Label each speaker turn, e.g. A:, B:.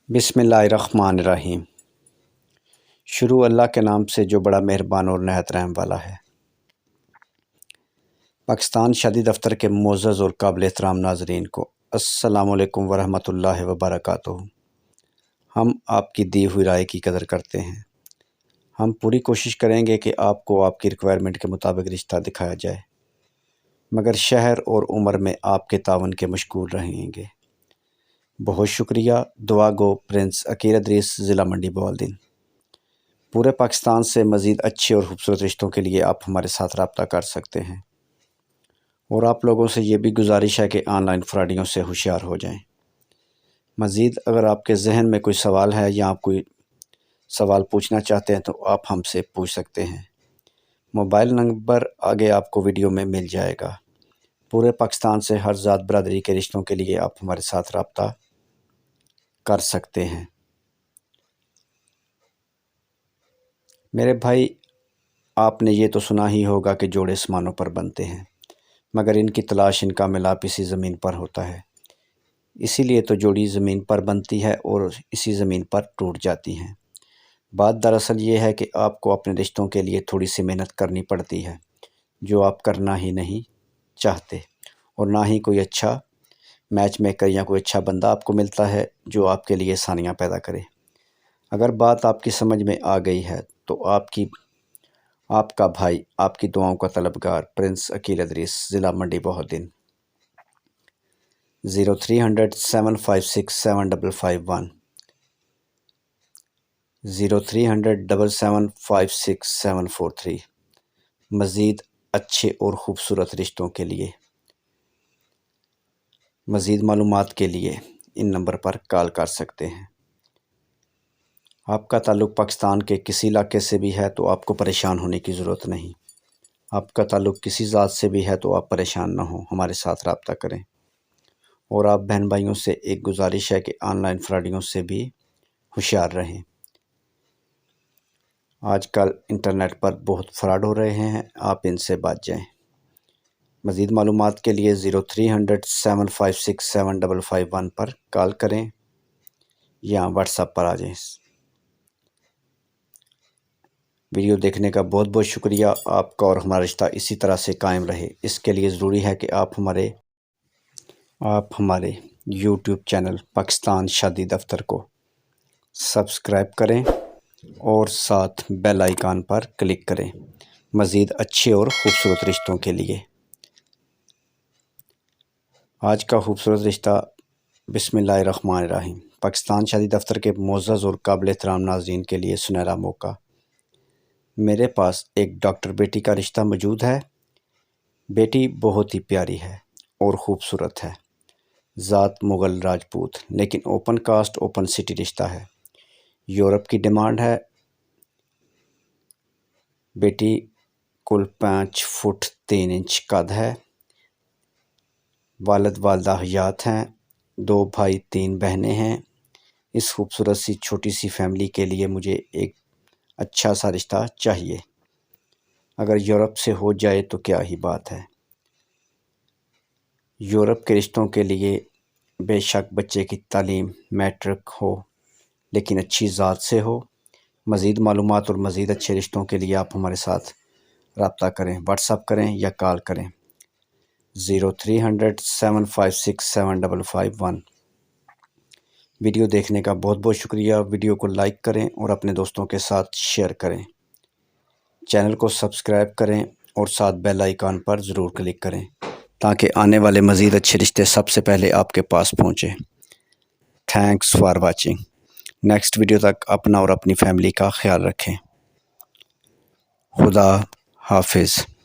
A: बिस्मिल्लाहिर्रहमानिर्रहीम। शुरू अल्लाह के नाम से जो बड़ा मेहरबान और नहायत रहम वाला है। पाकिस्तान शादी दफ्तर के मोअज़्ज़ज़ और काबिल एहतराम नाज़रीन को अस्सलामु अलैकुम वरहमतुल्लाहि वबरकातुहू। हम आपकी दी हुई राय की कदर करते हैं। हम पूरी कोशिश करेंगे कि आपको आपकी रिक्वायरमेंट के मुताबिक रिश्ता दिखाया जाए, मगर शहर और उम्र में आपके तावन के मशगूल रहेंगे। बहुत शुक्रिया। दुआ गो प्रिंस अकीर इदरीस, ज़िला मंडी बवालदीन। पूरे पाकिस्तान से मज़ीद अच्छे और ख़ूबसूरत रिश्तों के लिए आप हमारे साथ रब्ता कर सकते हैं, और आप लोगों से ये भी गुजारिश है कि ऑनलाइन फ्रॉडियों से होशियार हो जाएं। मज़ीद अगर आपके जहन में कोई सवाल है या आप कोई सवाल पूछना चाहते हैं तो आप हमसे पूछ सकते हैं। मोबाइल नंबर आगे आपको वीडियो में मिल जाएगा। पूरे पाकिस्तान से हर ज़ात बरादरी के रिश्तों के लिए आप हमारे साथ रब्ता कर सकते हैं। मेरे भाई, आपने ये तो सुना ही होगा कि जोड़े आसमानों पर बनते हैं, मगर इनकी तलाश, इनका मिलाप इसी ज़मीन पर होता है। इसीलिए तो जोड़ी ज़मीन पर बनती है और इसी ज़मीन पर टूट जाती हैं। बात दरअसल ये है कि आपको अपने रिश्तों के लिए थोड़ी सी मेहनत करनी पड़ती है, जो आप करना ही नहीं चाहते, और ना ही कोई अच्छा मैच मेकर या कोई अच्छा बंदा आपको मिलता है जो आपके लिए आसानियाँ पैदा करे। अगर बात आपकी समझ में आ गई है तो आपका भाई आपकी दुआओं का तलबगार प्रिंस अकीर इदरीस, ज़िला मंडी बहाउद्दीन। 0300 756 7551 0300 775 743। मज़ीद अच्छे और ख़ूबसूरत रिश्तों के लिए, मज़ीद मालूमात के लिए इन नंबर पर कॉल कर सकते हैं। आपका ताल्लुक़ पाकिस्तान के किसी इलाके से भी है तो आपको परेशान होने की ज़रूरत नहीं। आपका ताल्लुक़ किसी ज़ात से भी है तो आप परेशान ना हो, हमारे साथ रब्ता करें। और आप बहन भाइयों से एक गुजारिश है कि ऑनलाइन फ्रॉडियों से भी होशियार रहें। आजकल इंटरनेट पर बहुत फ्रॉड हो रहे हैं, आप इनसे बच जाएं। मज़ीद मालूमात के लिए 0300 756 7551 पर कॉल करें या व्हाट्सएप पर आ जाएं। वीडियो देखने का बहुत बहुत शुक्रिया। आपका और हमारा रिश्ता इसी तरह से कायम रहे, इसके लिए ज़रूरी है कि आप हमारे YouTube चैनल पाकिस्तान शादी दफ्तर को सब्सक्राइब करें और साथ बेल आइकन पर क्लिक करें, मज़ीद अच्छे और ख़ूबसूरत रिश्तों के लिए। आज का ख़ूबसूरत रिश्ता बिस्मिल्लाहिर्रहमानिर्रहीम। पाकिस्तान शादी दफ्तर के मोअज़्ज़ज़ और काबिल एहतराम नाज़रीन के लिए सुनहरा मौका। मेरे पास एक डॉक्टर बेटी का रिश्ता मौजूद है। बेटी बहुत ही प्यारी है और ख़ूबसूरत है। ज़ात मुग़ल राजपूत, लेकिन ओपन कास्ट ओपन सिटी रिश्ता है। यूरोप की डिमांड है। बेटी कुल 5 फुट 3 इंच कद है। वालिद वालिदा हयात हैं। 2 भाई 3 बहनें हैं। इस खूबसूरत सी छोटी सी फैमिली के लिए मुझे एक अच्छा सा रिश्ता चाहिए। अगर यूरोप से हो जाए तो क्या ही बात है। यूरोप के रिश्तों के लिए बेशक बच्चे की तालीम मैट्रिक हो, लेकिन अच्छी ज़ात से हो। मज़ीद मालूमात और मज़ीद अच्छे रिश्तों के लिए आप हमारे साथ रब्ता करें, व्हाट्सएप करें या कॉल करें 0300 756 7551। वीडियो देखने का बहुत बहुत शुक्रिया। वीडियो को लाइक करें और अपने दोस्तों के साथ शेयर करें। चैनल को सब्सक्राइब करें और साथ बेल आइकन पर ज़रूर क्लिक करें, ताकि आने वाले मज़ीद अच्छे रिश्ते सबसे पहले आपके पास पहुँचें। Thanks for watching. Next video तक अपना और अपनी फैमिली का ख्याल रखें। खुदा हाफिज़।